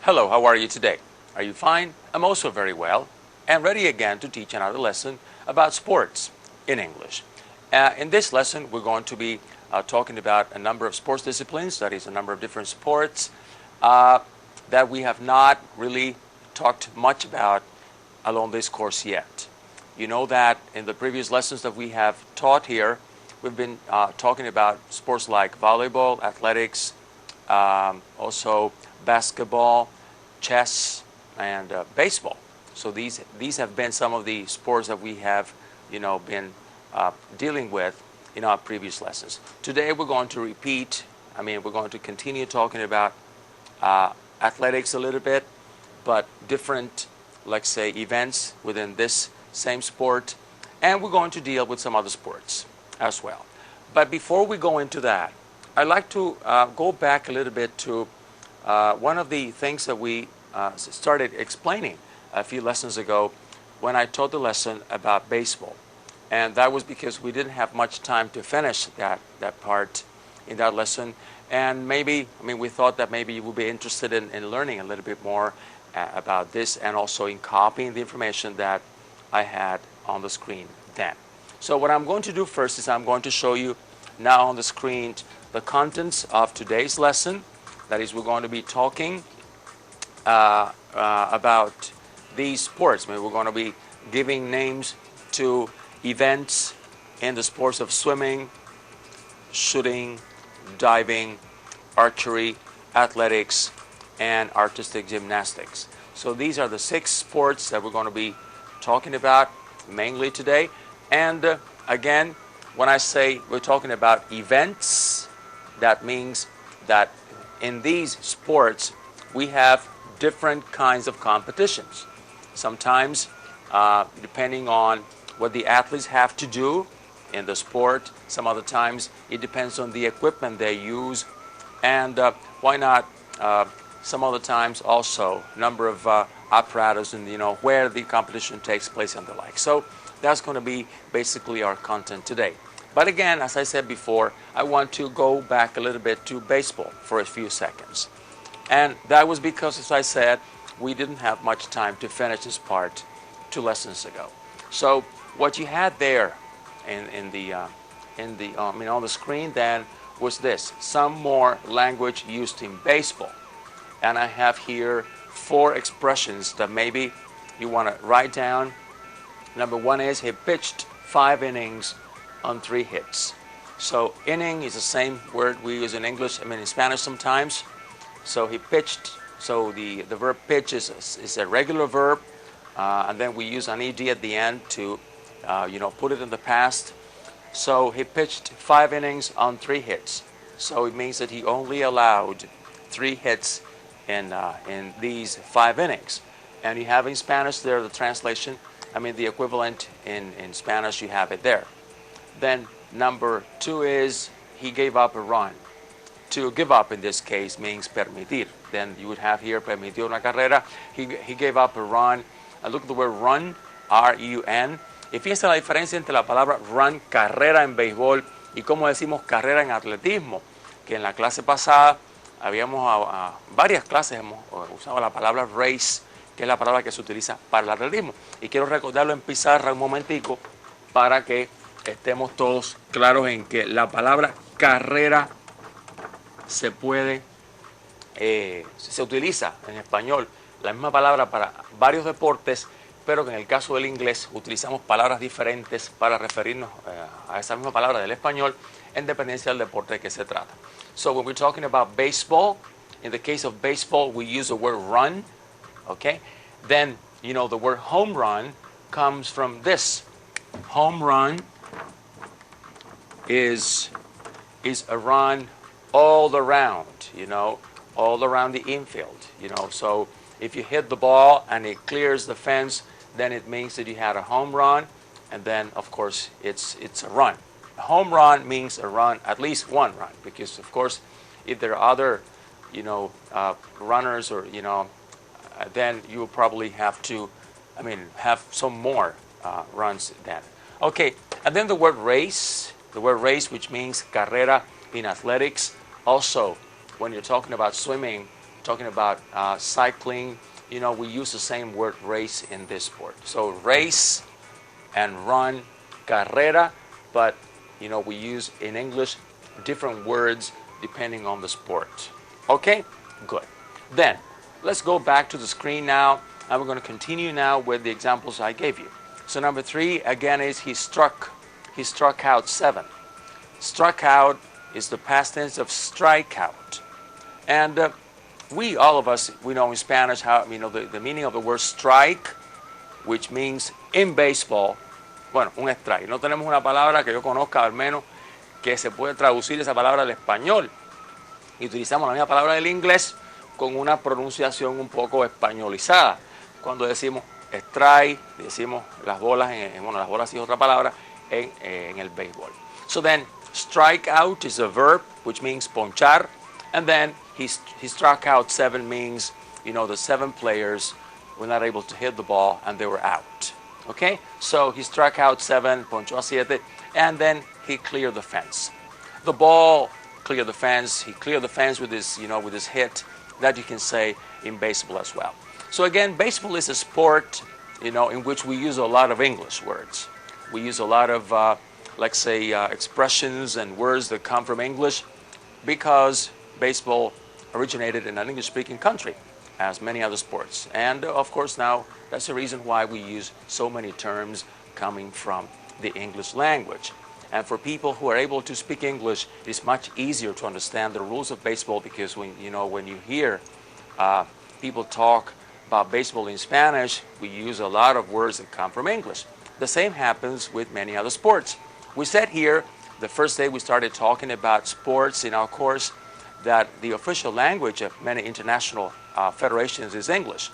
Hello, how are you today? Are you fine? I'm also very well and ready again to teach another lesson about sports in English. In this lesson, we're going to be talking about a number of sports disciplines, that is a number of different sports that we have not really talked much about along this course yet. You know that in the previous lessons that we have taught here, we've been talking about sports like volleyball, athletics, also basketball, chess, and baseball. So these have been some of the sports that we have, been dealing with in our previous lessons. Today we're going to we're going to continue talking about athletics a little bit, but different, let's say, events within this same sport, and we're going to deal with some other sports as well. But before we go into that, I'd like to go back a little bit to one of the things that we started explaining a few lessons ago when I taught the lesson about baseball. And that was because we didn't have much time to finish that part in that lesson. And we thought that maybe you would be interested in learning a little bit more about this, and also in copying the information that I had on the screen then. So what I'm going to do first is I'm going to show you now on the screen the contents of today's lesson. That is, we're going to be talking about these sports. We're going to be giving names to events in the sports of swimming, shooting, diving, archery, athletics, and artistic gymnastics. So these are the 6 sports that we're going to be talking about mainly today. And again, when I say we're talking about events, that means that in these sports we have different kinds of competitions. Sometimes, depending on what the athletes have to do in the sport, some other times it depends on the equipment they use, and some other times also number of apparatus and where the competition takes place and the like. So that's going to be basically our content today. But again, as I said before, I want to go back a little bit to baseball for a few seconds. And that was because, as I said, we didn't have much time to finish this part 2 lessons ago. So what you had there on the screen then was this: some more language used in baseball. And I have here 4 expressions that maybe you want to write down. Number 1 is he pitched 5 innings on 3 hits. So inning is the same word we use in English, in Spanish sometimes. So he pitched, so the verb pitch is a regular verb, and then we use an ed at the end to put it in the past. So he pitched 5 innings on 3 hits. So it means that he only allowed 3 hits in these 5 innings. And you have in Spanish there the translation, the equivalent in Spanish, you have it there. Then number 2 is he gave up a run. To give up in this case means permitir. Then you would have here permitió una carrera. He gave up a run. And look at the word run, R-U-N. Y fíjense la diferencia entre la palabra run, carrera en béisbol, y como decimos carrera en atletismo. Que en la clase pasada varias clases hemos usado la palabra race, que es la palabra que se utiliza para el atletismo. Y quiero recordarlo en pizarra un momentico para que estemos todos claros en que la palabra carrera se utiliza en español la misma palabra para varios deportes, pero que en el caso del inglés utilizamos palabras diferentes para referirnos a esa misma palabra del español en dependencia del deporte de que se trata. So when we're talking about baseball, in the case of baseball we use the word run, okay? Then, the word home run comes from this. Home run is a run all around, all around the infield, So if you hit the ball and it clears the fence, then it means that you had a home run, and then of course it's a run. A home run means a run, at least one run, because of course if there are other, runners or then you will probably have to, have some more runs then. Okay, and then the word race, which means carrera in athletics. Also, when you're talking about swimming, talking about cycling, we use the same word race in this sport. So race and run, carrera, but we use in English different words depending on the sport. Okay, good. Then let's go back to the screen now, and we're going to continue now with the examples I gave you. So number 3 again is he struck out 7. Struck out is the past tense of strike out, and all of us, we know in Spanish how the meaning of the word strike, which means in baseball. Bueno, un strike. No tenemos una palabra que yo conozca al menos que se puede traducir esa palabra al español. Y utilizamos la misma palabra del inglés con una pronunciación un poco españolizada. Cuando decimos strike, decimos las bolas, las bolas es otra palabra en el béisbol. So then, strike out is a verb which means ponchar, and then he struck out 7 means, the 7 players were not able to hit the ball and they were out. Okay, so he struck out 7, ponchó a 7, and then he cleared the fence. The ball cleared the fence. He cleared the fence with his, with his hit. That you can say in baseball as well. So again, baseball is a sport, in which we use a lot of English words. We use a lot of, let's say, expressions and words that come from English, because baseball originated in an English-speaking country, as many other sports. And of course now, that's the reason why we use so many terms coming from the English language. And for people who are able to speak English, it's much easier to understand the rules of baseball, because when you hear people talk about baseball in Spanish, we use a lot of words that come from English. The same happens with many other sports. We said here, the first day we started talking about sports in our course, that the official language of many international federations is English.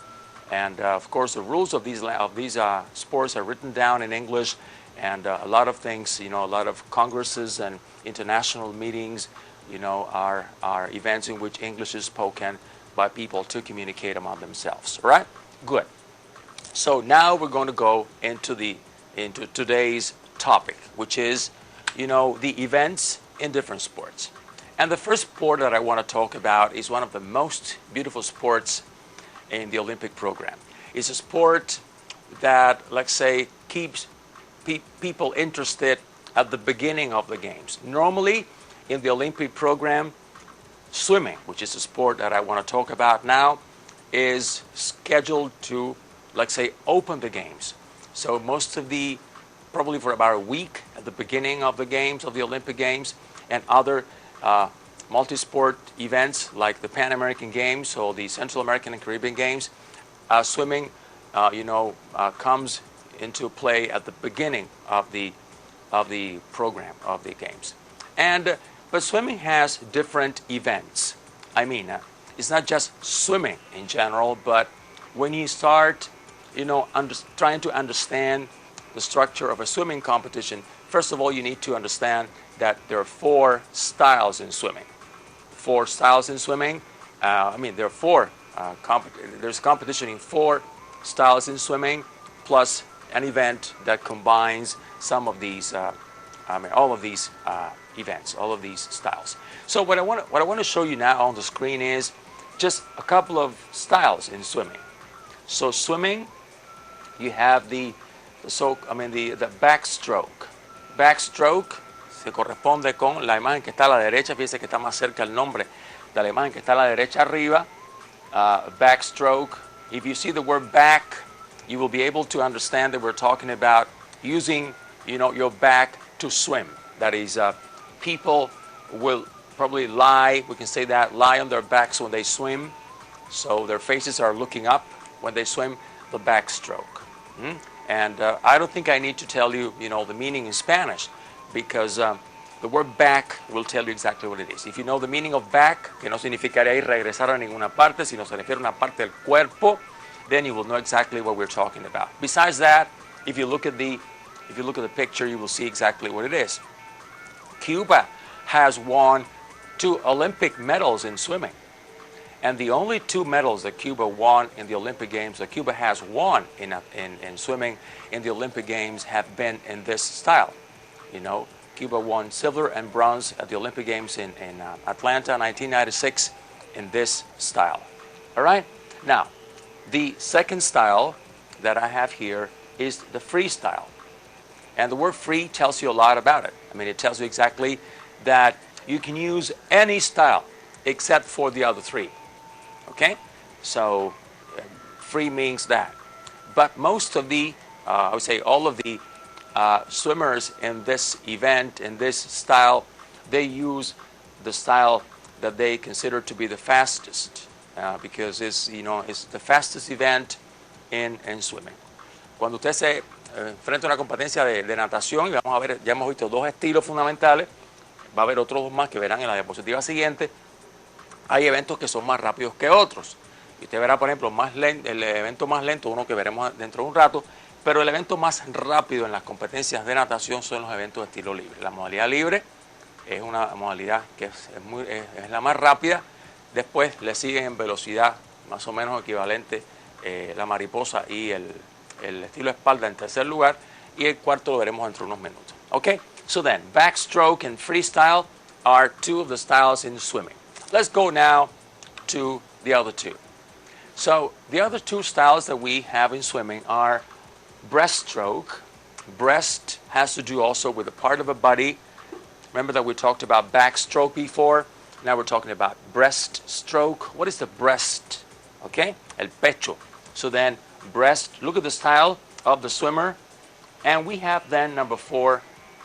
And of course, the rules of these sports are written down in English, and a lot of things, a lot of congresses and international meetings, are events in which English is spoken by people to communicate among themselves. All right? Good. So now we're going to go into today's topic, which is, the events in different sports. And the first sport that I want to talk about is one of the most beautiful sports in the Olympic program. It's a sport that, let's say, keeps people interested at the beginning of the games. Normally, in the Olympic program, swimming, which is a sport that I want to talk about now, is scheduled to, let's say, open the games. So probably for about a week at the beginning of the games, of the Olympic Games, and other multi-sport events like the Pan American Games or the Central American and Caribbean Games, swimming, comes into play at the beginning of the program of the games. But swimming has different events. It's not just swimming in general, but when you start, trying to understand the structure of a swimming competition, first of all, you need to understand that there are 4 styles in swimming. 4 styles in swimming. There are 4. There's competition in 4 styles in swimming, plus an event that combines some of these, all of these events, all of these styles. So what I want to show you now on the screen is just a couple of styles in swimming. So swimming, you have the backstroke. Backstroke se corresponde con la imagen que está a la derecha. Fíjense que está más cerca el nombre de la imagen que está a la derecha arriba. Backstroke. If you see the word back, you will be able to understand that we're talking about using, your back to swim. That is, people will probably lie on their backs when they swim. So their faces are looking up when they swim, the backstroke. And I don't think I need to tell you, the meaning in Spanish, because the word back will tell you exactly what it is. If you know the meaning of back, que no significaría ir regresar a ninguna parte, sino se refiere a una parte del cuerpo, then you will know exactly what we're talking about. Besides that, if you look at the picture, you will see exactly what it is. Cuba has won 2 Olympic medals in swimming. And the only 2 medals that Cuba won in the Olympic Games, that Cuba has won in swimming in the Olympic Games, have been in this style. Cuba won silver and bronze at the Olympic Games in Atlanta in 1996 in this style. All right? Now, the second style that I have here is the freestyle. And the word free tells you a lot about it. I mean, it tells you exactly that you can use any style except for the other three. Okay? So, free means that. But most of the, I would say all of the swimmers in this event, in this style, they use the style that they consider to be the fastest because it's the fastest event in swimming. Cuando usted se enfrenta a una competencia de natación, y vamos a ver, ya hemos visto dos estilos fundamentales, va a haber otros dos más que verán en la diapositiva siguiente. Hay eventos que son más rápidos que otros. Y usted verá, por ejemplo, el evento más lento, uno que veremos dentro de un rato, pero el evento más rápido en las competencias de natación son los eventos de estilo libre. La modalidad libre es una modalidad que es la más rápida. Después le siguen en velocidad más o menos equivalente la mariposa y el estilo espalda en tercer lugar. Y el cuarto lo veremos dentro de unos minutos. Okay? So then, backstroke and freestyle are two of the styles in swimming. Let's go now to the other two. So the other two styles that we have in swimming are breaststroke. Breast has to do also with a part of a body. Remember that we talked about backstroke before. Now we're talking about breaststroke. What is the breast? Okay, el pecho. So then breast, look at the style of the swimmer. And we have then number 4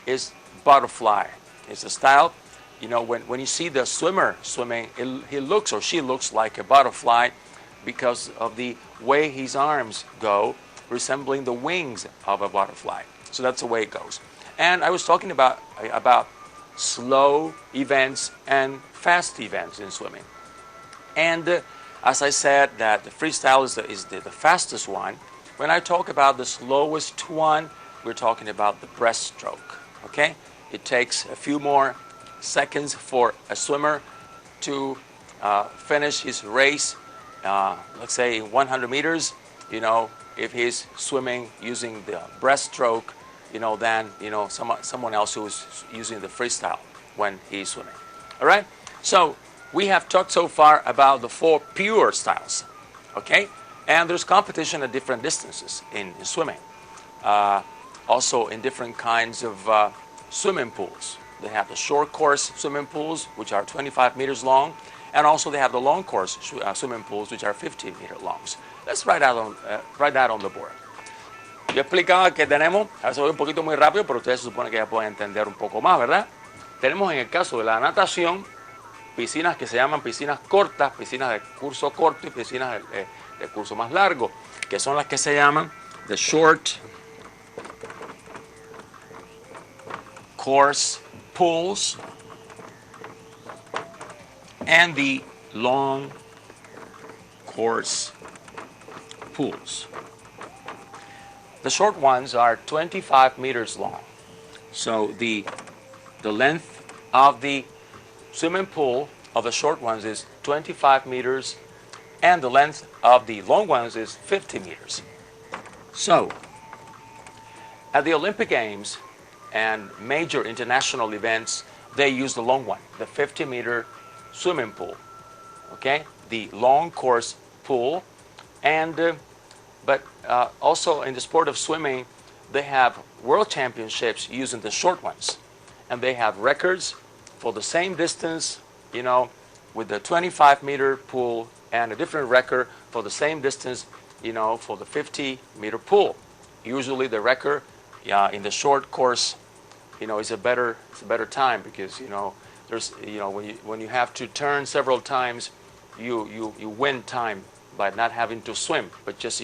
is butterfly. It's a style, when you see the swimmer swimming, he looks or she looks like a butterfly because of the way his arms go, resembling the wings of a butterfly. So that's the way it goes. And I was talking about slow events and fast events in swimming. And as I said, that the freestyle is the fastest one. When I talk about the slowest one, we're talking about the breaststroke. Okay? It takes a few more seconds for a swimmer to finish his race. Let's say 100 meters. If he's swimming using the breaststroke, than someone else who is using the freestyle when he's swimming. All right. So we have talked so far about the 4 pure styles. Okay, and there's competition at different distances in swimming. Also in different kinds of swimming pools. They have the short course swimming pools, which are 25 meters long, and also they have the long course swimming pools, which are 15-meter longs. Let's write that on the board. Yo explicaba que tenemos, a veces voy un poquito muy rápido, pero ustedes se supone que ya pueden entender un poco más, ¿verdad? Tenemos en el caso de la natación, piscinas que se llaman piscinas cortas, piscinas de curso corto y piscinas de curso más largo, que son las que se llaman the short course pools and the long course pools. The short ones are 25 meters long. So the length of the swimming pool of the short ones is 25 meters and the length of the long ones is 50 meters. So at the Olympic Games and major international events, they use the long one, the 50-meter swimming pool. Okay, the long course pool, and but also in the sport of swimming, they have world championships using the short ones, and they have records for the same distance, with the 25-meter pool, and a different record for the same distance, for the 50-meter pool. Usually the record in the short course, is a better time because there's when you have to turn several times, you win time by not having to swim, but just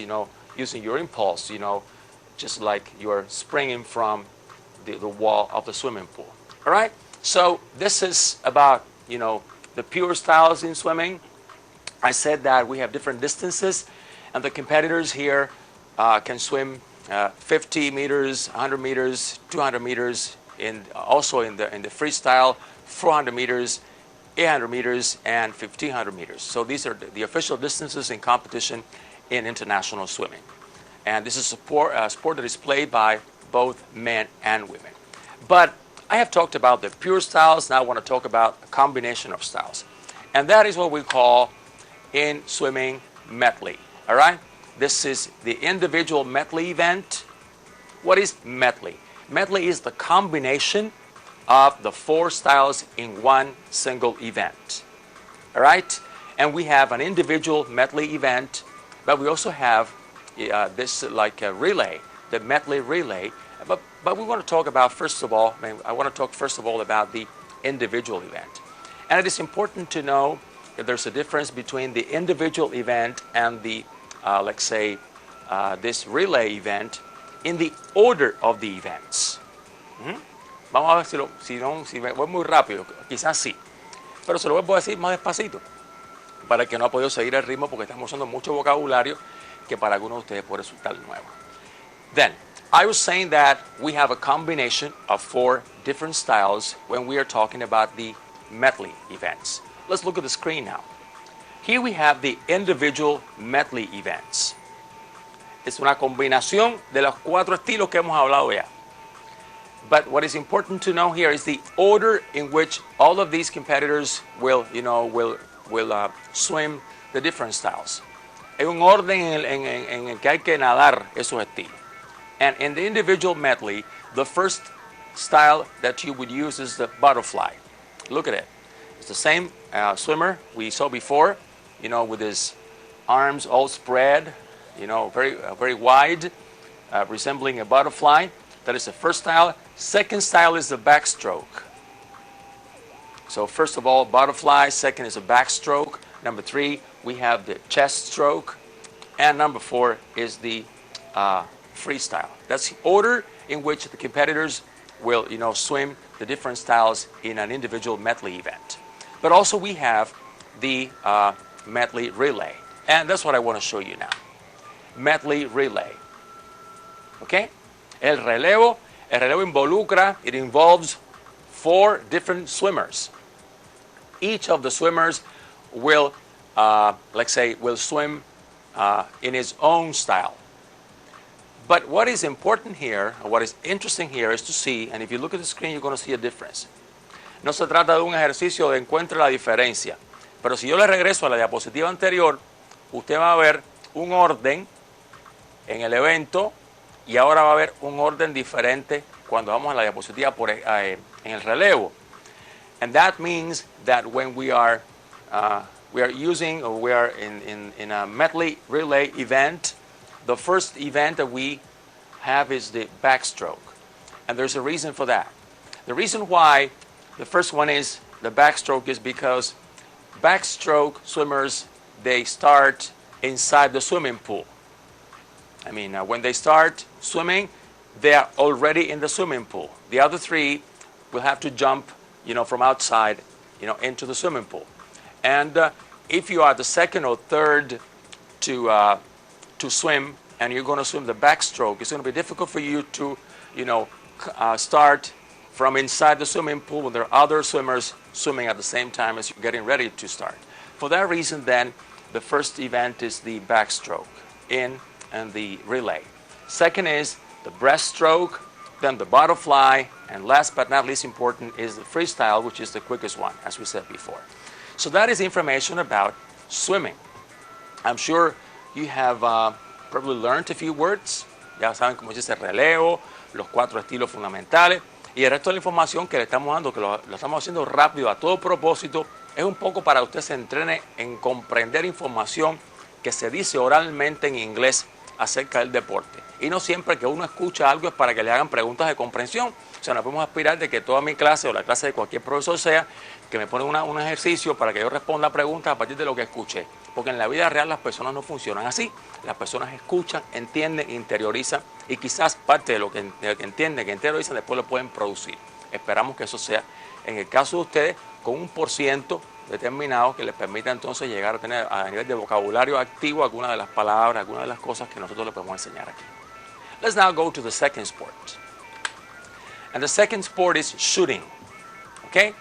using your impulse, just like you're springing from the wall of the swimming pool. All right. So this is about the pure styles in swimming. I said that we have different distances, and the competitors here can swim 50 meters, 100 meters, 200 meters, also in the freestyle, 400 meters, 800 meters, and 1,500 meters. So these are the official distances in competition in international swimming. And this is a sport that is played by both men and women. But I have talked about the pure styles. Now I want to talk about a combination of styles. And that is what we call in swimming medley. All right? This is the individual medley event. What is medley? Medley is the combination of the 4 styles in one single event. All right? And we have an individual medley event, but we also have this like a relay, the medley relay. But we want to talk about, first of all, I want to talk first of all about the individual event. And it is important to know that there's a difference between the individual event and the, let's say, this relay event in the order of the events. Vamos a ver si me voy muy rápido, quizás sí, pero se lo voy a decir más despacito para el que no ha podido seguir el ritmo porque estamos usando mucho vocabulario que para algunos de ustedes puede resultar nuevo. Then, I was saying that we have a combination of 4 different styles when we are talking about the medley events. Let's look at the screen now. Here we have the individual medley events. Es una combinación de los 4 estilos que hemos hablado ya. But what is important to know here is the order in which all of these competitors will swim the different styles. Hay un orden en el que hay que nadar esos estilos. And in the individual medley, the first style that you would use is the butterfly. Look at it. It's the same swimmer we saw before, with his arms all spread, very wide, resembling a butterfly. That is the first style. Second style is the backstroke. So first of all, butterfly. Second is a backstroke. Number 3, we have the chest stroke. And number 4 is the freestyle. That's the order in which the competitors will, swim the different styles in an individual medley event. But also we have the medley relay. And that's what I want to show you now. Medley relay. Okay? El relevo involucra, it involves 4 different swimmers. Each of the swimmers will, will swim in his own style. But what is important here, or what is interesting here, is to see, and if you look at the screen, you're going to see a difference. No se trata de un ejercicio de encuentre la diferencia, pero si yo le regreso a la diapositiva anterior, usted va a ver un orden en el evento y ahora va a haber un orden diferente cuando vamos a la diapositiva en el relevo. And that means that when we are using, or we are in a medley relay event, the first event that we have is the backstroke. And there's a reason for that. The reason why the first one is the backstroke is because backstroke swimmers, they start inside the swimming pool. I mean, when they start swimming, they are already in the swimming pool. The other 3 will have to jump, from outside, into the swimming pool. And if you are the second or third to swim, and you're going to swim the backstroke, it's going to be difficult for you to, start from inside the swimming pool when there are other swimmers swimming at the same time as you're getting ready to start. For that reason, then, the first event is the backstroke and the relay. Second is the breaststroke, then the butterfly, and last but not least important is the freestyle, which is the quickest one, as we said before. So that is information about swimming. I'm sure you have probably learned a few words. Ya saben cómo se dice relevo, los 4 estilos fundamentales. Y el resto de la información que le estamos dando, que lo estamos haciendo rápido a todo propósito, es un poco para que usted se entrene en comprender información que se dice oralmente en inglés acerca del deporte. Y no siempre que uno escucha algo es para que le hagan preguntas de comprensión. O sea, no podemos aspirar de que toda mi clase o la clase de cualquier profesor sea que me pone un ejercicio para que yo responda a preguntas a partir de lo que escuché. Porque en la vida real las personas no funcionan así. Las personas escuchan, entienden, interiorizan y quizás parte de lo que entienden, que interiorizan, después lo pueden producir. Esperamos que eso sea, en el caso de ustedes, con un % determinado que les permita entonces llegar a tener a nivel de vocabulario activo algunas de las palabras, algunas de las cosas que nosotros les podemos enseñar aquí. Let's now go to the second sport. And the second sport is shooting. Okay?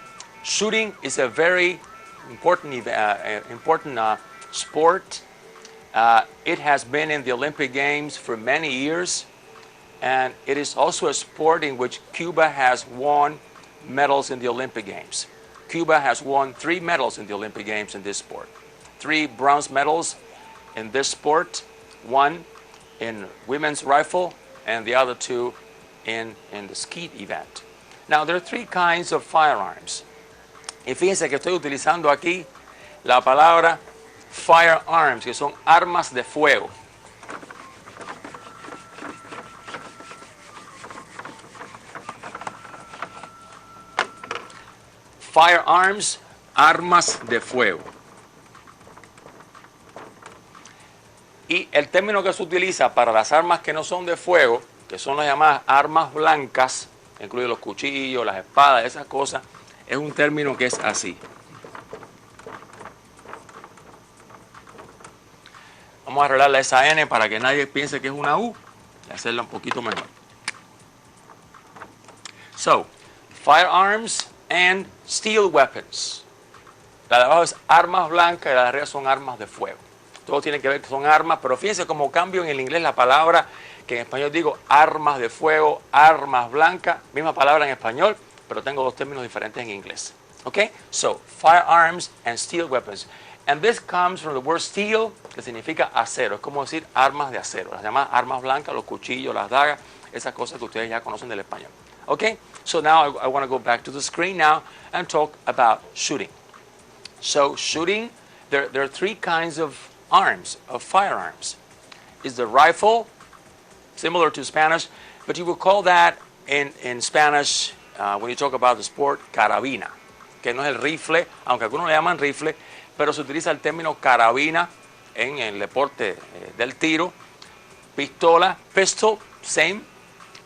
Shooting is a very important sport. It has been in the Olympic Games for many years, and it is also a sport in which Cuba has won medals in the Olympic Games. Cuba has won 3 medals in the Olympic Games in this sport. 3 bronze medals in this sport, 1 in women's rifle, and the other 2 in the skeet event. Now, there are 3 kinds of firearms. Y fíjense que estoy utilizando aquí la palabra firearms, que son armas de fuego. Firearms, armas de fuego. Y el término que se utiliza para las armas que no son de fuego, que son las llamadas armas blancas, incluye los cuchillos, las espadas, esas cosas, es un término que es así. Vamos a arreglarle esa N para que nadie piense que es una U y hacerla un poquito mejor. So, firearms and steel weapons. La de abajo es armas blancas y la de arriba son armas de fuego. Todo tiene que ver que son armas, pero fíjense cómo cambio en el inglés la palabra, que en español digo armas de fuego, armas blancas, misma palabra en español, pero tengo 2 términos diferentes en inglés. Okay? So, firearms and steel weapons. And this comes from the word steel, que significa acero. Es como decir armas de acero. Las llamadas armas blancas, los cuchillos, las dagas, esas cosas que ustedes ya conocen del español. Okay? So now I want to go back to the screen now and talk about shooting. So shooting, there are 3 kinds of arms, of firearms. Is the rifle, similar to Spanish, but you will call that in Spanish, when you talk about the sport, carabina, que no es el rifle, aunque algunos le llaman rifle, pero se utiliza el término carabina en el deporte del tiro, pistola, pistol, same,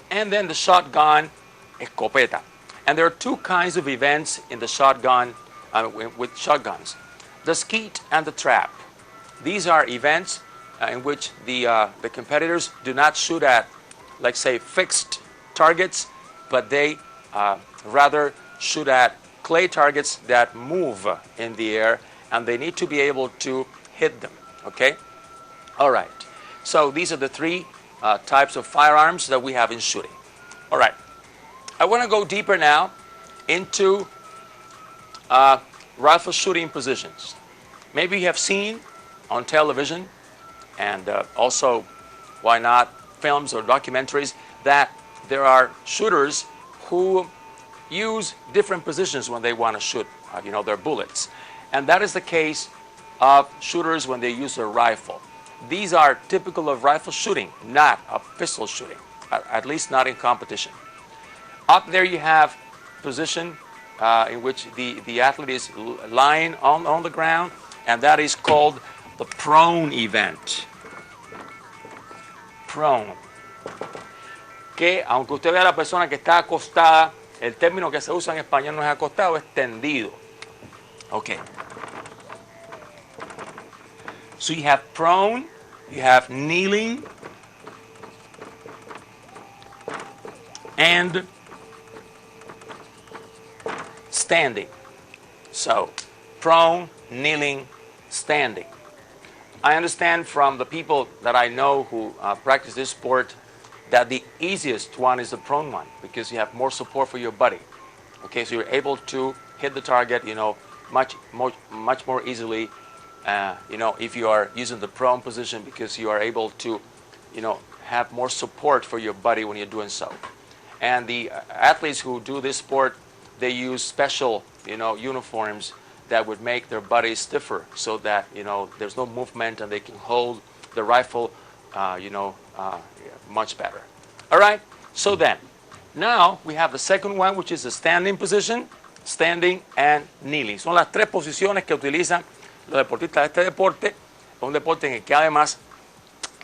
and then the shotgun, escopeta. And there are 2 kinds of events in the shotgun, with shotguns, the skeet and the trap. These are events in which the competitors do not shoot at, like say, fixed targets, but they rather shoot at clay targets that move in the air, and they need to be able to hit them, okay? All right, so these are the 3 types of firearms that we have in shooting. All right, I want to go deeper now into rifle shooting positions. Maybe you have seen on television and also, why not, films or documentaries, that there are shooters who use different positions when they want to shoot, their bullets. And that is the case of shooters when they use a rifle. These are typical of rifle shooting, not of pistol shooting, at least not in competition. Up there you have position in which the athlete is lying on the ground, and that is called the prone event. Prone. Que aunque usted vea a la persona que está acostada, el término que se usa en español no es acostado, es tendido. Okay. So you have prone, you have kneeling, and standing. So, prone, kneeling, standing. I understand from the people that I know who practice this sport that the easiest one is the prone one because you have more support for your body. Okay, so you're able to hit the target, much more easily, if you are using the prone position because you are able to, have more support for your body when you're doing so. And the athletes who do this sport, they use special, uniforms that would make their bodies stiffer so that, there's no movement and they can hold the rifle, much better. All right, so then, now we have the second one, which is the standing position, standing and kneeling. Son las 3 posiciones que utilizan los deportistas de este deporte. Es un deporte en el que además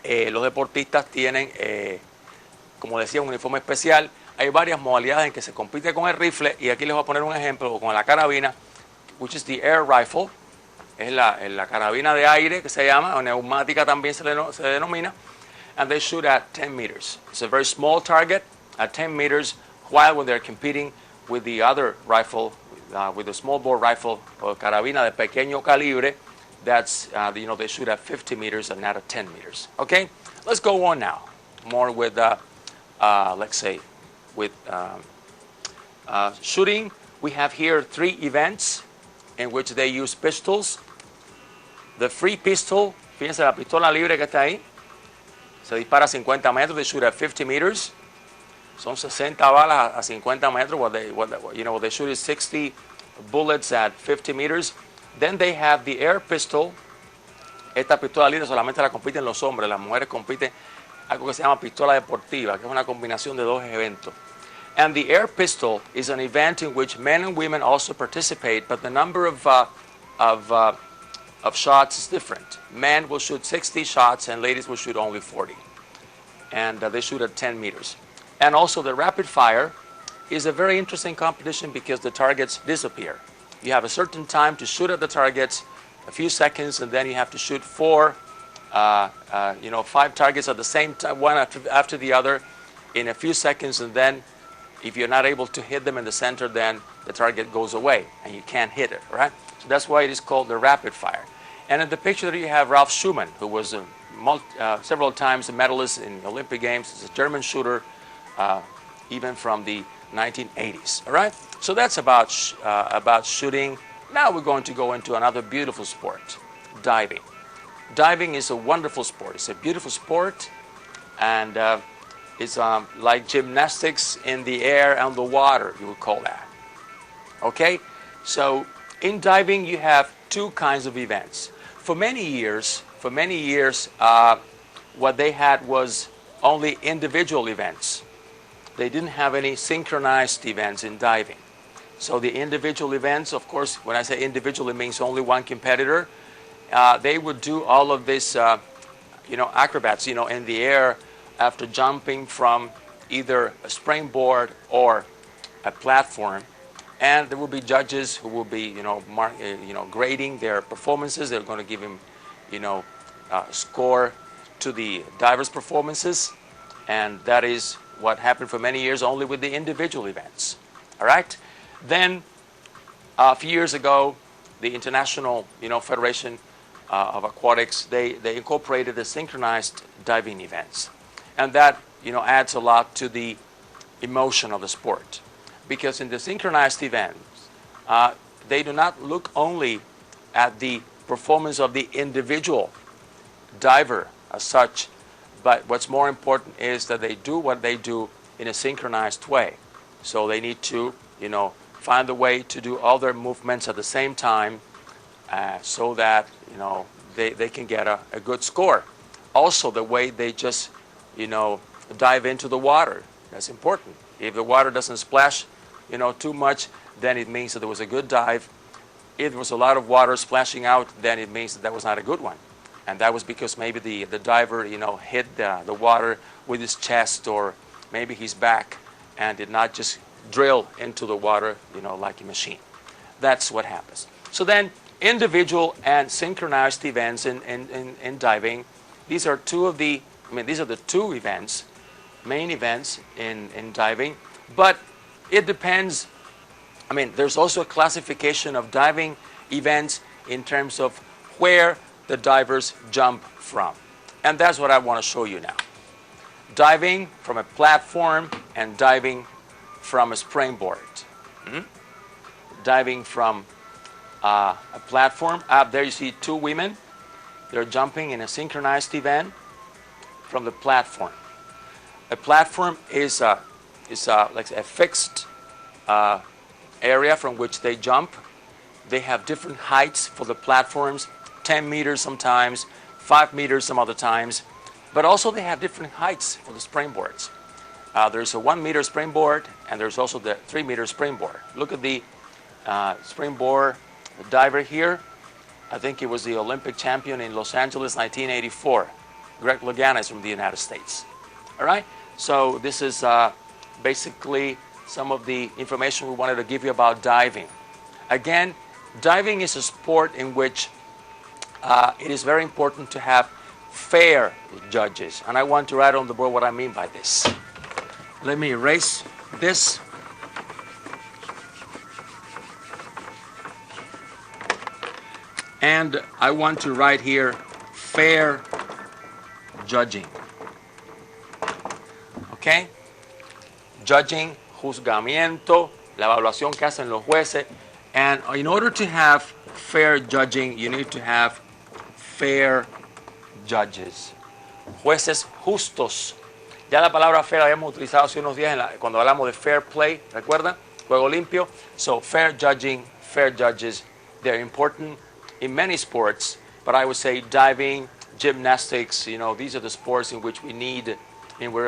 los deportistas tienen, como decía, un uniforme especial. Hay varias modalidades en que se compite con el rifle y aquí les voy a poner un ejemplo con la carabina, which is the air rifle. Es la carabina de aire que se llama, o neumática también se denomina, and they shoot at 10 meters. It's a very small target at 10 meters, while when they're competing with the other rifle, with the small bore rifle or carabina de pequeño calibre, that's, they shoot at 50 meters and not at 10 meters. Okay, let's go on now. More with, let's say, with shooting. We have here 3 events in which they use pistols. The free pistol, fíjense la pistola libre que está ahí, se dispara a 50 metros, they shoot at 50 meters. Son 60 balas a 50 metros, what they shoot is 60 bullets at 50 meters. Then they have the air pistol. Esta pistola libre solamente la compiten los hombres, las mujeres compiten algo que se llama pistola deportiva, que es una combinación de dos eventos. And the air pistol is an event in which men and women also participate, but the number of shots is different. Men will shoot 60 shots and ladies will shoot only 40. And they shoot at 10 meters. And also the rapid fire is a very interesting competition because the targets disappear. You have a certain time to shoot at the targets, a few seconds, and then you have to shoot 5 targets at the same time, one after the other, in a few seconds, and then if you're not able to hit them in the center, then the target goes away and you can't hit it, right? So that's why it is called the rapid fire. And in the picture there you have Ralph Schumann, who was several times a medalist in the Olympic Games. He's a German shooter, even from the 1980s, all right? So that's about shooting. Now we're going to go into another beautiful sport, diving. Diving is a wonderful sport. It's a beautiful sport, and it's like gymnastics in the air and the water, you would call that. Okay? So in diving, you have two kinds of events. For many years, what they had was only individual events. They didn't have any synchronized events in diving. So the individual events, of course, when I say individual, it means only one competitor. They would do all of this, acrobats, in the air after jumping from either a springboard or a platform. And there will be judges who will be, grading their performances. They're going to give him, score to the divers' performances. And that is what happened for many years only with the individual events. All right? Then, a few years ago, the International, Federation of Aquatics, they incorporated the synchronized diving events. And that, adds a lot to the emotion of the sport. Because in the synchronized events, they do not look only at the performance of the individual diver as such, but what's more important is that they do what they do in a synchronized way. So they need to, find a way to do all their movements at the same time so that, they can get a good score. Also, the way they just, dive into the water. That's important. If the water doesn't splash, too much, then it means that there was a good dive. If there was a lot of water splashing out, then it means that was not a good one. And that was because maybe the diver, hit the water with his chest or maybe his back and did not just drill into the water, like a machine. That's what happens. So then individual and synchronized events in diving, these are the two events, main events in diving. But it depends. There's also a classification of diving events in terms of where the divers jump from. And that's what I want to show you now. Diving from a platform and diving from a springboard. Diving from a platform. Up there you see two women. They're jumping in a synchronized event from the platform. A platform is like a fixed area from which they jump. They have different heights for the platforms, 10 meters sometimes, 5 meters some other times, but also they have different heights for the springboards. There's a 1 meter springboard and there's also the 3 meter springboard. Look at the springboard diver here. I think he was the Olympic champion in Los Angeles 1984. Greg Louganis from the United States. All right? So this is basically some of the information we wanted to give you about diving. Again, diving is a sport in which it is very important to have fair judges. And I want to write on the board what I mean by this. Let me erase this. And I want to write here fair judging. Okay? Judging, juzgamiento, la evaluación que hacen los jueces. And in order to have fair judging, you need to have fair judges. Jueces justos. Ya la palabra fair la habíamos utilizado hace unos días cuando hablamos de fair play, ¿recuerdan? Juego limpio. So fair judging, fair judges, they're important in many sports, but I would say diving, gymnastics, these are the sports in which we need, and we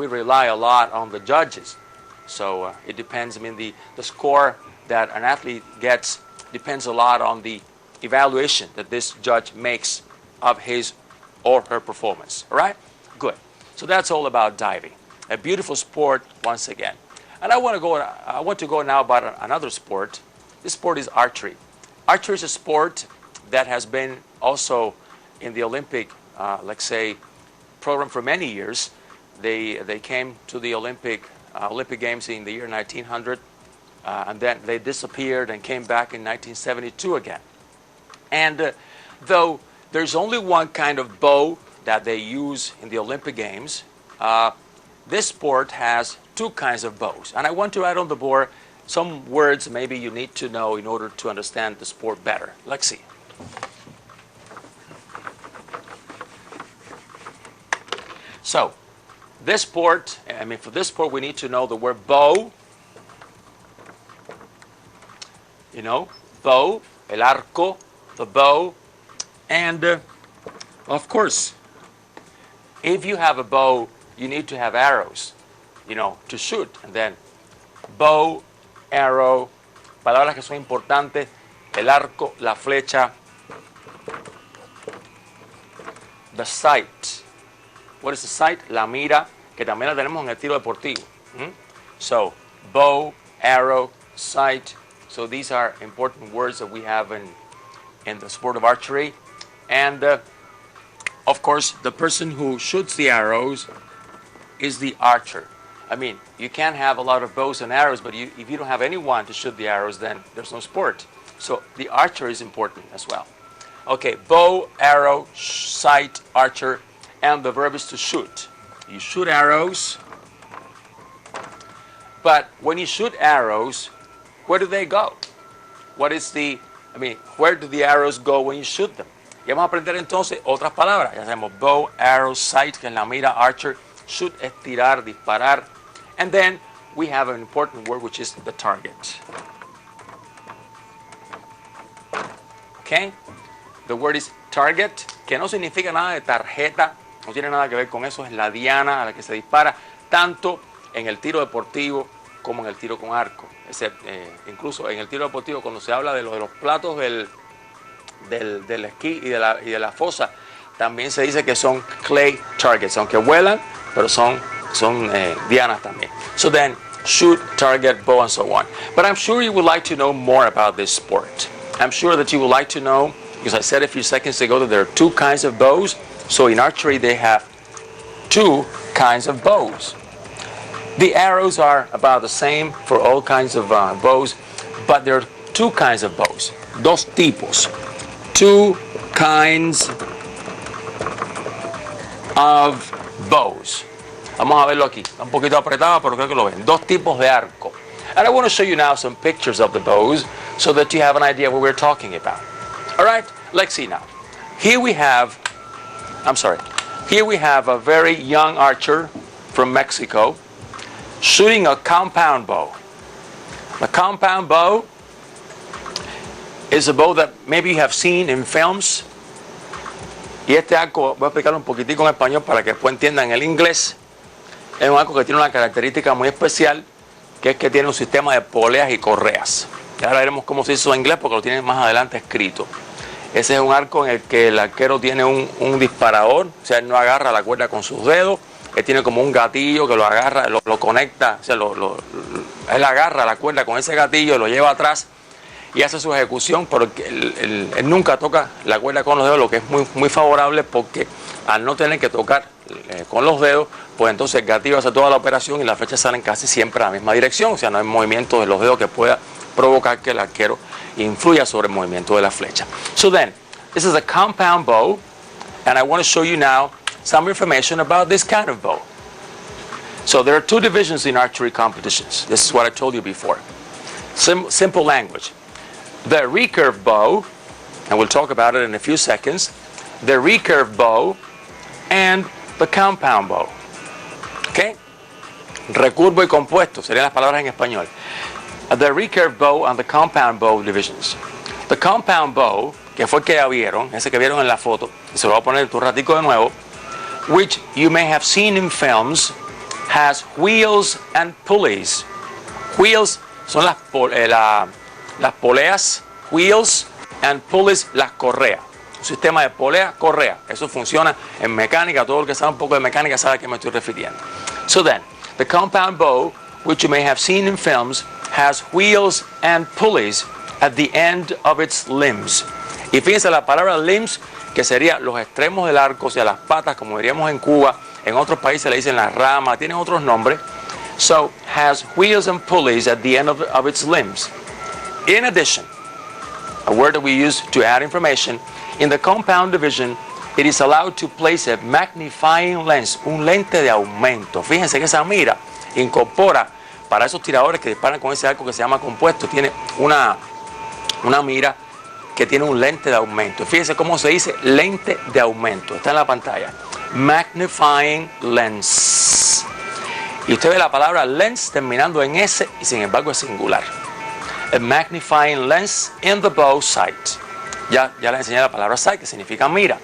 rely a lot on the judges. So it depends. I mean, the score that an athlete gets depends a lot on the evaluation that this judge makes of his or her performance. All right? Good. So that's all about diving. A beautiful sport once again. And I want to go now about another sport. This sport is archery. Archery is a sport that has been also in the Olympic, let's say, program for many years. They came to the Olympic Games in the year 1900, and then they disappeared and came back in 1972 again. And though there's only one kind of bow that they use in the Olympic Games, this sport has two kinds of bows. And I want to write on the board some words maybe you need to know in order to understand the sport better. Let's see. So, this sport, for this sport we need to know the word bow. Bow, el arco, the bow, and of course, if you have a bow, you need to have arrows, to shoot. And then bow, arrow, palabras que son importantes, el arco, la flecha, the sight. What is the sight? La mira, que también la tenemos en el tiro deportivo. So, bow, arrow, sight. So these are important words that we have in the sport of archery. And of course, the person who shoots the arrows is the archer. You can have a lot of bows and arrows, but if you don't have anyone to shoot the arrows, then there's no sport. So the archer is important as well. Okay, bow, arrow, sight, archer, and the verb is to shoot. You shoot arrows, but when you shoot arrows, where do they go? Where do the arrows go when you shoot them? Y vamos a aprender entonces otras palabras. Ya sabemos bow, arrow, sight, que es la mira, archer, shoot es tirar, disparar. And then we have an important word which is the target. Okay? The word is target, que no significa nada de tarjeta, no tiene nada que ver con eso, es la diana a la que se dispara, tanto en el tiro deportivo como en el tiro con arco. Incluso en el tiro deportivo, cuando se habla de los platos del esquí y de la fosa, también se dice que son clay targets, aunque vuelan, pero son dianas también. So then, shoot, target, bow, and so on. But I'm sure you would like to know more about this sport. I'm sure that you would like to know, because I said a few seconds ago that there are two kinds of bows. So in archery, they have two kinds of bows. The arrows are about the same for all kinds of bows, but there are two kinds of bows. Dos tipos. Two kinds of bows. Vamos a verlo aquí. Está un poquito apretado, pero creo que lo ven. Dos tipos de arco. And I want to show you now some pictures of the bows so that you have an idea of what we're talking about. All right, let's see now. Here we have a very young archer from Mexico shooting a compound bow. A compound bow is a bow that maybe you have seen in films. Y este arco, voy a explicarlo un poquitico en español para que después entiendan el inglés. Es un arco que tiene una característica muy especial, que es que tiene un sistema de poleas y correas. Y ahora veremos cómo se hizo en inglés porque lo tienen más adelante escrito. Ese es un arco en el que el arquero tiene un disparador, o sea, él no agarra la cuerda con sus dedos, él tiene como un gatillo que lo agarra, lo conecta, o sea, él agarra la cuerda con ese gatillo, lo lleva atrás y hace su ejecución, pero él nunca toca la cuerda con los dedos, lo que es muy, muy favorable porque al no tener que tocar con los dedos, pues entonces el gatillo hace toda la operación y las flechas salen casi siempre a la misma dirección, o sea, no hay movimiento de los dedos que pueda provocar que el arquero influya sobre el movimiento de la flecha. So then, this is a compound bow, and I want to show you now some information about this kind of bow. So there are two divisions in archery competitions. This is what I told you before. Simple language. The recurve bow, and we'll talk about it in a few seconds. the recurve bow, and the compound bow. ¿Ok? Recurvo y compuesto serían las palabras en español. The recurve bow and the compound bow divisions. The compound bow, que fue el que ya vieron, ese que vieron en la foto, y se lo voy a poner un ratico de nuevo, which you may have seen in films, has wheels and pulleys. Wheels son las poleas, wheels, and pulleys, las correas. Un sistema de polea, correa. Eso funciona en mecánica. Todo el que sabe un poco de mecánica sabe a qué me estoy refiriendo. So then, the compound bow, which you may have seen in films, has wheels and pulleys at the end of its limbs. Y fíjense la palabra limbs, que sería los extremos del arco, o sea, las patas, como diríamos en Cuba. En otros países le dicen las ramas, tienen otros nombres. So, has wheels and pulleys at the end of its limbs. In addition, a word that we use to add information, in the compound division, it is allowed to place a magnifying lens, un lente de aumento. Fíjense que esa mira incorpora, para esos tiradores que disparan con ese arco que se llama compuesto, tiene una mira que tiene un lente de aumento. Fíjense cómo se dice lente de aumento. Está en la pantalla. Magnifying lens. Y usted ve la palabra lens terminando en S y sin embargo es singular. A magnifying lens in the bow sight. Ya les enseñé la palabra sight, que significa mira.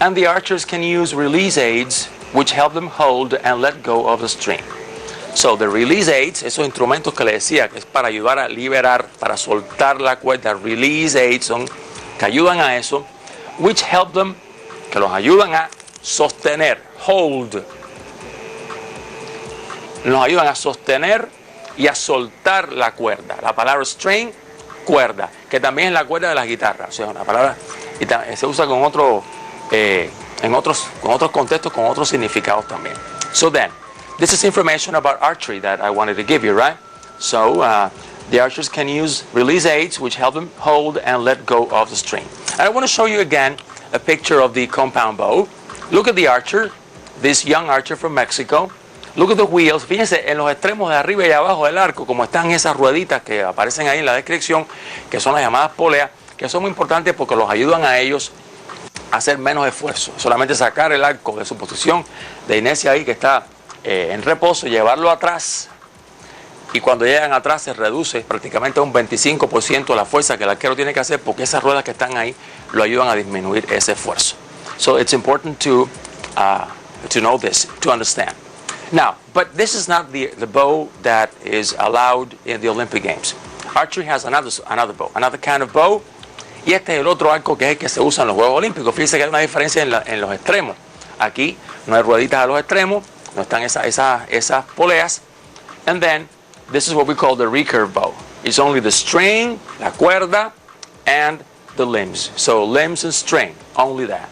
And the archers can use release aids which help them hold and let go of the string. So the release aids, esos instrumentos que les decía, que es para ayudar a liberar, para soltar la cuerda, release aids son que ayudan a eso, which help them, que los ayudan a sostener, hold. Nos ayudan a sostener y a soltar la cuerda. La palabra string, cuerda, que también es la cuerda de las guitarras. O sea, una palabra y se usa con otros contextos, con otros significados también. So then, this is information about archery that I wanted to give you, right? So, the archers can use release aids which help them hold and let go of the string. And I want to show you again a picture of the compound bow. Look at the archer, this young archer from Mexico. Look at the wheels. Fíjense en los extremos de arriba y abajo del arco, como están esas rueditas que aparecen ahí en la descripción, que son las llamadas poleas, que son muy importantes porque los ayudan a ellos a hacer menos esfuerzo. Solamente sacar el arco de su posición de inercia ahí que está en reposo, llevarlo atrás, y cuando llegan atrás se reduce prácticamente un 25% la fuerza que el arquero tiene que hacer, porque esas ruedas que están ahí lo ayudan a disminuir ese esfuerzo. So it's important to know this, to understand. Now, but this is not the bow that is allowed in the Olympic Games. Archery has another bow, another kind of bow, y este es el otro arco que es el que se usa en los Juegos Olímpicos. Fíjense que hay una diferencia en los extremos. Aquí no hay rueditas a los extremos, no están esas poleas. And then, this is what we call the recurve bow. It's only the string, la cuerda, and the limbs. So limbs and string, only that.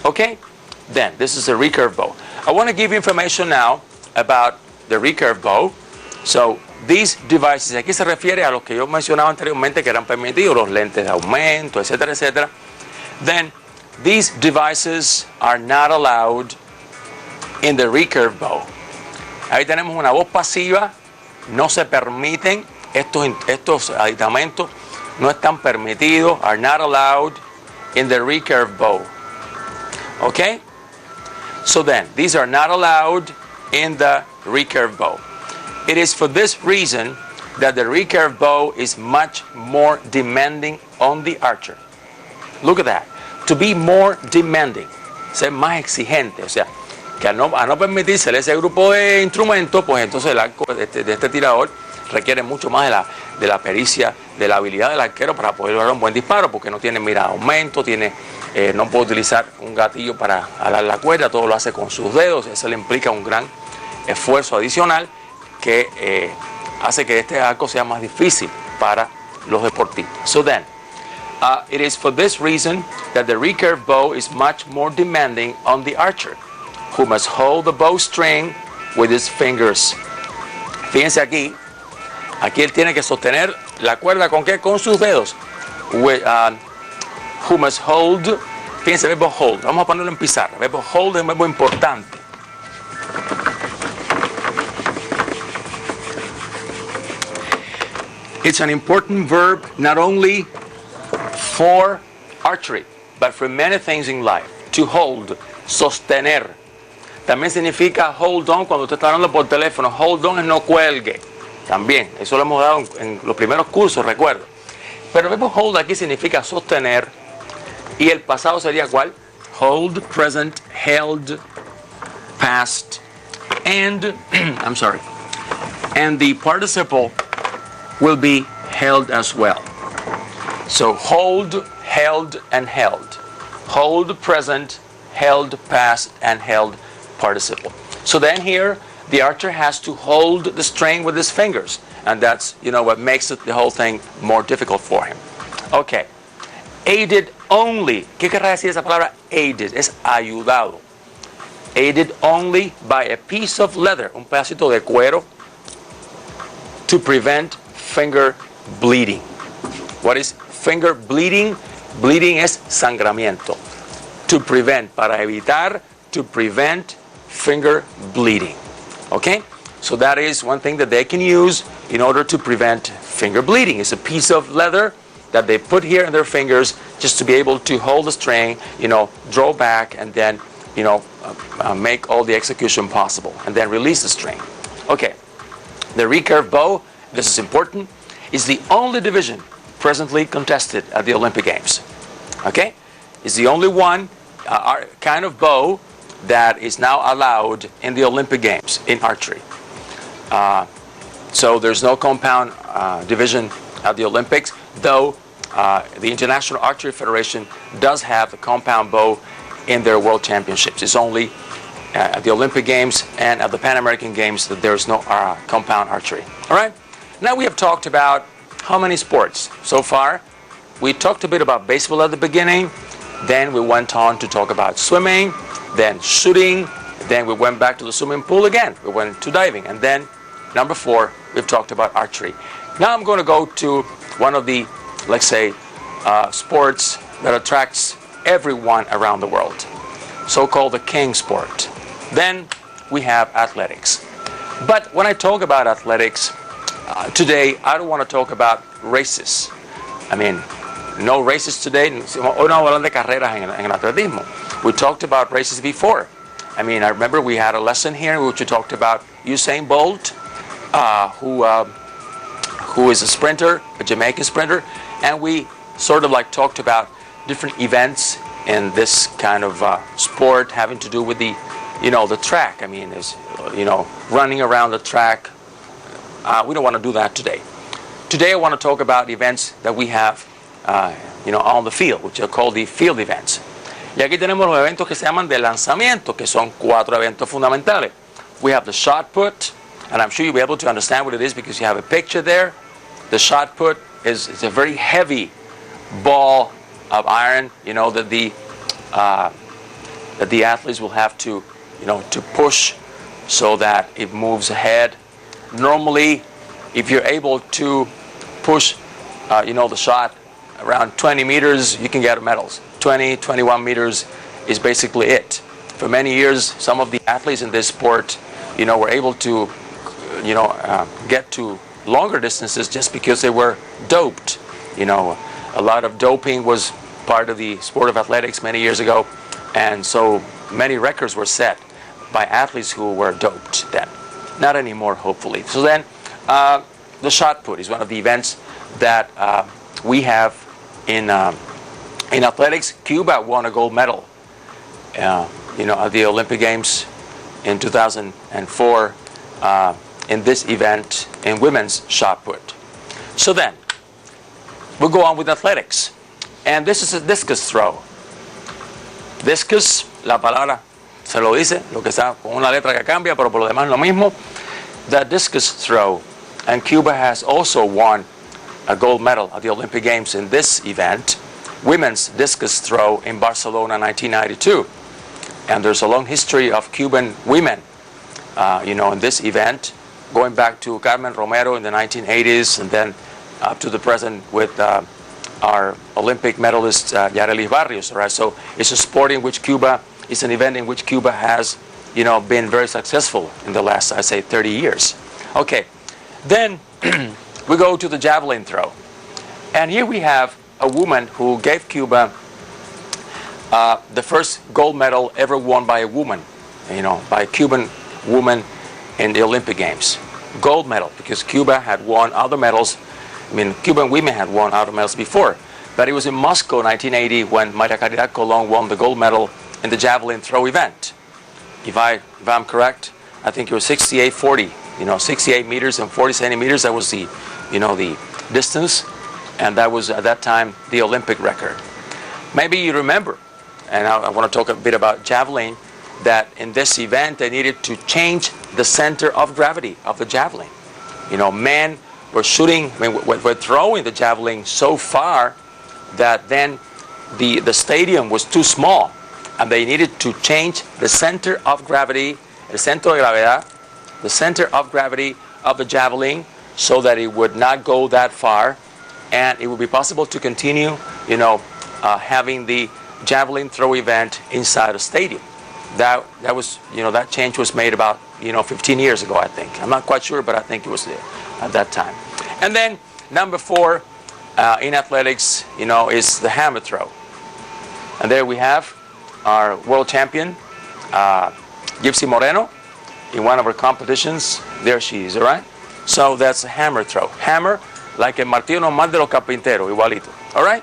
Okay? Then, this is the recurve bow. I want to give you information now about the recurve bow. So, these devices, aquí se refiere a los que yo mencionaba anteriormente que eran permitidos, los lentes de aumento, etcétera, etcétera. Then, these devices are not allowed in the recurve bow. Ahí tenemos una voz pasiva, no se permiten, estos aditamentos no están permitidos, are not allowed in the recurve bow. Okay? So then, these are not allowed in the recurve bow. It is for this reason that the recurve bow is much more demanding on the archer. Look at that. To be more demanding, ser más exigente, o sea, que a no permitirse ese grupo de instrumentos, pues entonces el arco de este tirador requiere mucho más de la pericia, de la habilidad del arquero para poder lograr un buen disparo, porque no tiene mira de aumento, no puede utilizar un gatillo para alar la cuerda, todo lo hace con sus dedos. Eso le implica un gran esfuerzo adicional que hace que este arco sea más difícil para los deportistas. So then, it is for this reason that the recurve bow is much more demanding on the archer, who must hold the bowstring with his fingers. Fíjense aquí él tiene que sostener la cuerda ¿con qué? Con sus dedos. Who must hold, fíjense el verbo hold, vamos a ponerlo en pizarra. El verbo hold es un verbo importante. It's an important verb not only for archery, but for many things in life. To hold, sostener. También significa hold on cuando usted está hablando por teléfono. Hold on es no cuelgue. También, eso lo hemos dado en los primeros cursos, recuerdo. Pero el verbo hold aquí significa sostener. Y el pasado sería ¿cuál? Hold, present, held, past, and, I'm sorry, and the participle will be held as well. So hold, held, and held. Hold, present, held, past, and held participle. So then here, the archer has to hold the string with his fingers. And that's, what makes it, the whole thing more difficult for him. Okay. Aided only. ¿Qué querrá decir esa palabra? Aided. Es ayudado. Aided only by a piece of leather. Un pedacito de cuero. To prevent finger bleeding. What is finger bleeding? Bleeding es sangramiento. To prevent. Para evitar. To prevent finger bleeding. Okay? So that is one thing that they can use in order to prevent finger bleeding. It's a piece of leather that they put here in their fingers just to be able to hold the string, draw back, and then, make all the execution possible, and then release the string. Okay. The recurve bow, this is important, is the only division presently contested at the Olympic Games. Okay? It's the only one kind of bow that is now allowed in the Olympic Games in archery. So there's no compound division at the Olympics, though the International Archery Federation does have the compound bow in their World Championships. It's only at the Olympic Games and at the Pan American Games that there's no compound archery. All right? Now we have talked about how many sports so far. We talked a bit about baseball at the beginning. Then we went on to talk about swimming, then shooting. Then we went back to the swimming pool again. We went to diving. And then, number 4, we've talked about archery. Now I'm going to go to one of the, let's say, sports that attracts everyone around the world, so-called the king sport. Then we have athletics. But when I talk about athletics, today I don't want to talk about races. I mean, no races today. Hoy no hablan de carreras en el atletismo. We talked about races before. I mean, I remember we had a lesson here in which we talked about Usain Bolt, who is a sprinter, a Jamaican sprinter, and we sort of like talked about different events in this kind of sport having to do with the, the track. I mean, there's, running around the track. We don't want to do that today. Today I want to talk about events that we have, on the field, which are called the field events. Y aquí tenemos los eventos que se llaman de lanzamiento, que son 4 eventos fundamentales. We have the shot put, and I'm sure you'll be able to understand what it is because you have a picture there. The shot put is a very heavy ball of iron, that the athletes will have to, to push so that it moves ahead. Normally, if you're able to push, the shot around 20 meters, you can get medals. 20, 21 meters is basically it. For many years, some of the athletes in this sport, were able to, get to longer distances just because they were doped. A lot of doping was part of the sport of athletics many years ago, and so many records were set by athletes who were doped then. Not anymore, hopefully. So then, the shot put is one of the events that we have in athletics. Cuba won a gold medal, at the Olympic Games in 2004 in this event in women's shot put. So then, we'll go on with athletics. And this is a discus throw. Discus, la palabra se lo dice, lo que está con una letra que cambia, pero por lo demás lo mismo. The discus throw. And Cuba has also won a gold medal at the Olympic Games in this event. Women's discus throw in Barcelona 1992. And there's a long history of Cuban women, in this event, going back to Carmen Romero in the 1980s and then up to the present with our Olympic medalist Yareli Barrios. Right? So it's a sport in which it's an event in which Cuba has, been very successful in the last, I say, 30 years. Okay, then we go to the javelin throw. And here we have a woman who gave Cuba the first gold medal ever won by a woman, by a Cuban woman in the Olympic Games. Gold medal, because Cuba had won other medals. Cuban women had won other medals before. But it was in Moscow in 1980 when Maria Caridad Colón won the gold medal in the javelin throw event. If I'm correct, I think it was 68-40. 68 meters and 40 centimeters. That was the distance, and that was at that time the Olympic record. Maybe you remember, and I want to talk a bit about javelin, that in this event they needed to change the center of gravity of the javelin. Men were shooting, were throwing the javelin so far that then the stadium was too small, and they needed to change the center of gravity, the centro de gravedad, the center of gravity of the javelin, so that it would not go that far, and it would be possible to continue, having the javelin throw event inside a stadium. That was, that change was made about, 15 years ago, I think. I'm not quite sure, but I think it was there at that time. And then number 4 in athletics, is the hammer throw. And there we have our world champion, Gypsy Moreno, in one of our competitions. There she is, all right? So that's a hammer throw. Hammer, like el martillo normal de los carpinteros, igualito, all right?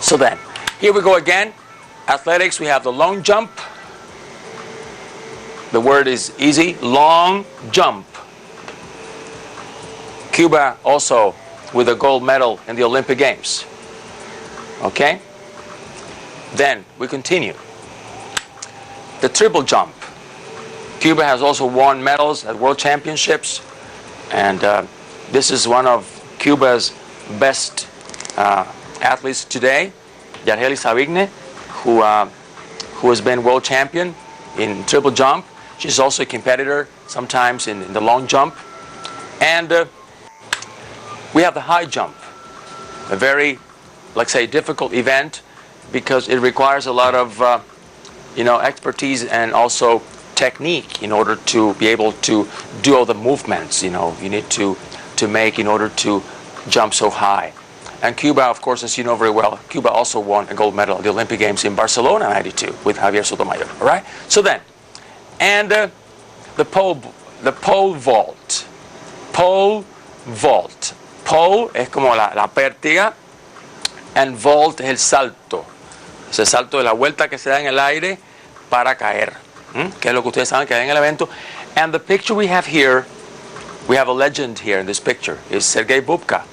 So then, here we go again. Athletics, we have the long jump. The word is easy, long jump. Cuba also with a gold medal in the Olympic Games. Okay? Then we continue. The triple jump. Cuba has also won medals at World Championships, and this is one of Cuba's best athletes today, Yareli Sabigne, who has been world champion in triple jump. She's also a competitor sometimes in the long jump. And we have the high jump, a very, let's say, difficult event because it requires a lot of, expertise and also technique in order to be able to do all the movements, you need to make in order to jump so high. And Cuba, of course, as you know very well, Cuba also won a gold medal at the Olympic Games in Barcelona in '92 with Javier Sotomayor, all right? So then, and the pole vault. Pole vault. Pole es como la pértiga, and vault es el salto. Ese salto de la vuelta que se da en el aire para caer. Que es lo que ustedes saben que hay en el evento. And the picture we have here, we have a legend here in this picture, is Sergei Bubka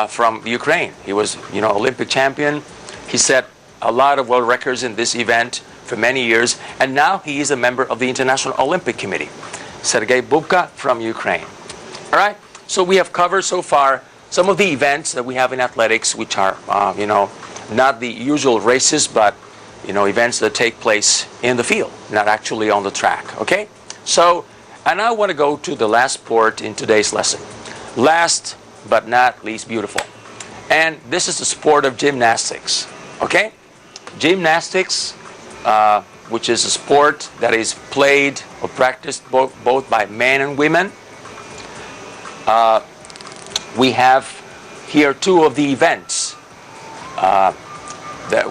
from Ukraine. He was, Olympic champion. He set a lot of world records in this event for many years, and now he is a member of the International Olympic Committee. Sergei Bubka from Ukraine. All right, so we have covered so far some of the events that we have in athletics, which are, not the usual races, but, events that take place in the field, not actually on the track, okay? So, I now want to go to the last sport in today's lesson. Last but not least beautiful. And this is the sport of gymnastics, okay? Gymnastics, which is a sport that is played or practiced both by men and women. We have here 2 of the events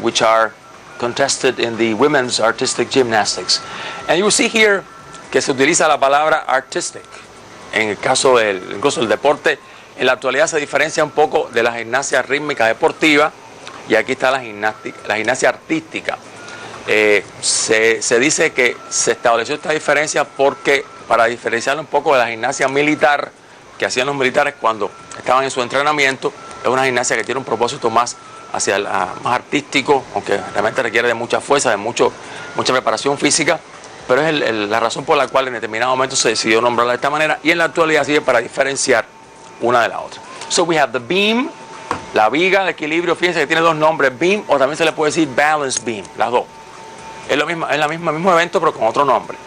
which are contested in the women's artistic gymnastics. And you will see here que se utiliza la palabra artistic. En el caso incluso el deporte, en la actualidad se diferencia un poco de la gimnasia rítmica deportiva, y aquí está la gimnasia artística. Se dice que se estableció esta diferencia porque para diferenciarlo un poco de la gimnasia militar que hacían los militares cuando estaban en su entrenamiento. Es una gimnasia que tiene un propósito más hacia más artístico, aunque realmente requiere de mucha fuerza, de mucha preparación física, pero es la razón por la cual en determinado momento se decidió nombrarla de esta manera, y en la actualidad sirve para diferenciar una de la otra. So we have the beam, la viga de equilibrio. Fíjense que tiene 2 nombres, beam, o también se le puede decir balance beam, las dos. Es el mismo evento, pero con otro nombre.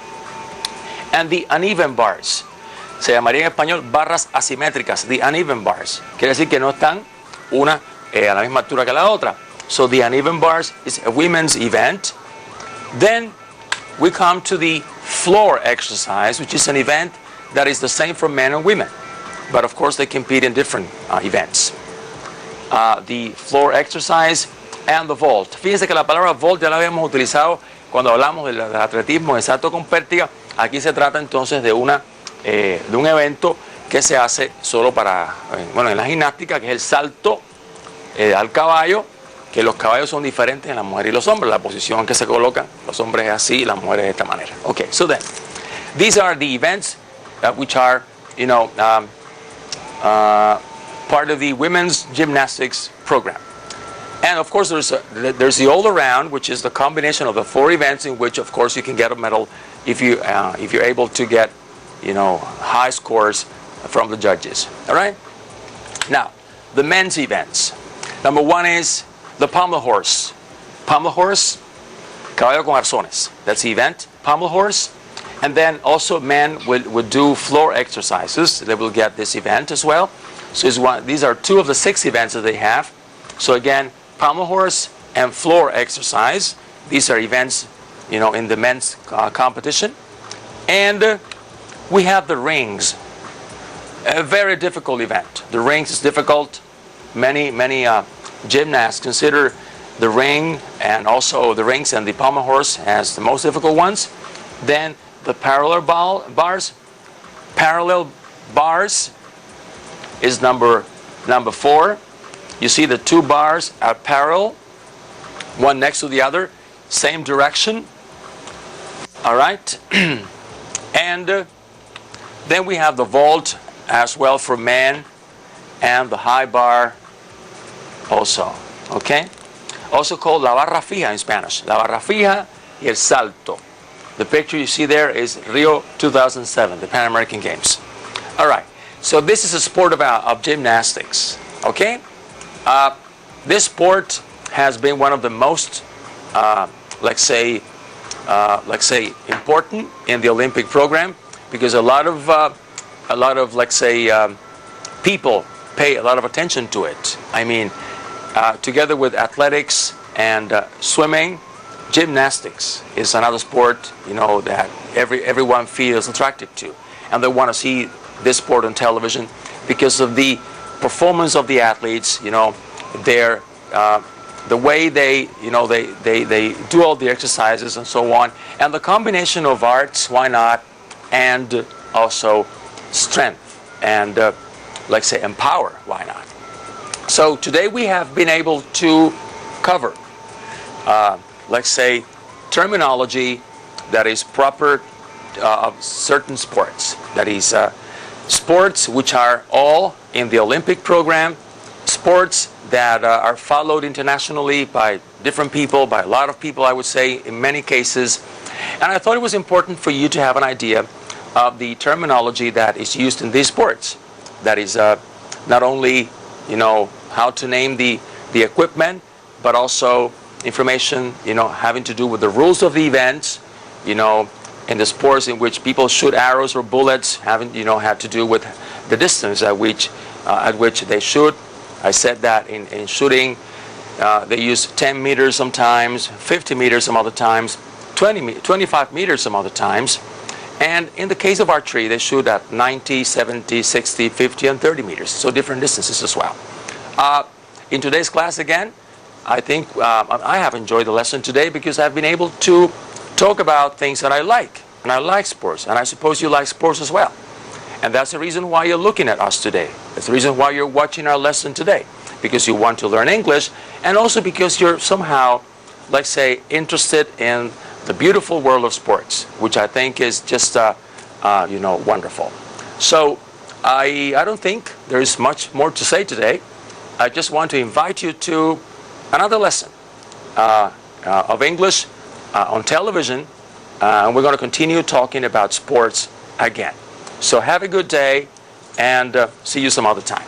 And the uneven bars. Se llamaría en español barras asimétricas, the uneven bars. Quiere decir que no están una a la misma altura que la otra. So the uneven bars is a women's event. Then we come to the floor exercise, which is an event that is the same for men and women. But of course they compete in different events. The floor exercise, and the vault. Fíjense que la palabra vault ya la habíamos utilizado cuando hablamos del atletismo de salto con pértiga. Aquí se trata entonces de un evento que se hace solo para, bueno, en la gimnástica, que es el salto al caballo, que los caballos son diferentes en las mujeres y los hombres. La posición en que se colocan, los hombres es así y las mujeres de esta manera. Okay, so then, these are the events which are, you know, part of the women's gymnastics program. And of course, there's the all-around, which is the combination of the 4 events in which, of course, you can get a medal if you're able to get, you know, high scores from the judges. All right. Now, the men's events. Number 1 is the pommel horse. Pommel horse, caballo con arzones. That's the event. Pommel horse. And then also men would do floor exercises. They will get this event as well. So these are 2 of the 6 events that they have. So again, pommel horse and floor exercise. These are events, you know, in the men's competition. And we have the rings. A very difficult event. The rings is difficult. Many gymnasts consider the ring and also the rings and the pommel horse as the most difficult ones. Then the parallel bars. Parallel bars is number 4. You see the 2 bars are parallel, one next to the other, same direction. All right. And then we have the vault as well for men, and the high bar also. Okay. Also called la barra fija in Spanish. La barra fija y el salto. The picture you see there is Rio 2007, the Pan American Games. All right. So this is a sport of gymnastics. Okay. This sport has been one of the most, let's say, important in the Olympic program, because a lot of let's say people pay a lot of attention to it. I mean, together with athletics and swimming, gymnastics is another sport, you know, that everyone feels attracted to, and they want to see this sport on television because of the performance of the athletes, you know, the way they, you know, they do all the exercises and so on, and the combination of arts, why not, and also strength and let's say empower, why not. So today we have been able to cover, let's say, terminology that is proper of certain sports. That is sports which are all in the Olympic program, sports that are followed internationally by different people, by a lot of people, I would say, in many cases. And I thought it was important for you to have an idea of the terminology that is used in these sports. That is not only, you know, how to name the equipment, but also information, you know, having to do with the rules of the events, you know, in the sports in which people shoot arrows or bullets, having, you know, had to do with the distance at which they shoot. I said that in shooting, they use 10 meters sometimes, 50 meters some other times, 25 meters some other times. And in the case of archery, they shoot at 90, 70, 60, 50, and 30 meters. So different distances as well. In today's class again, I think I have enjoyed the lesson today because I've been able to talk about things that I like. And I like sports. And I suppose you like sports as well. And that's the reason why you're looking at us today. That's the reason why you're watching our lesson today. Because you want to learn English, and also because you're somehow, let's say, interested in the beautiful world of sports, which I think is just, you know, wonderful. So I don't think there is much more to say today. I just want to invite you to another lesson of English on television, and we're going to continue talking about sports again. So have a good day, and see you some other time.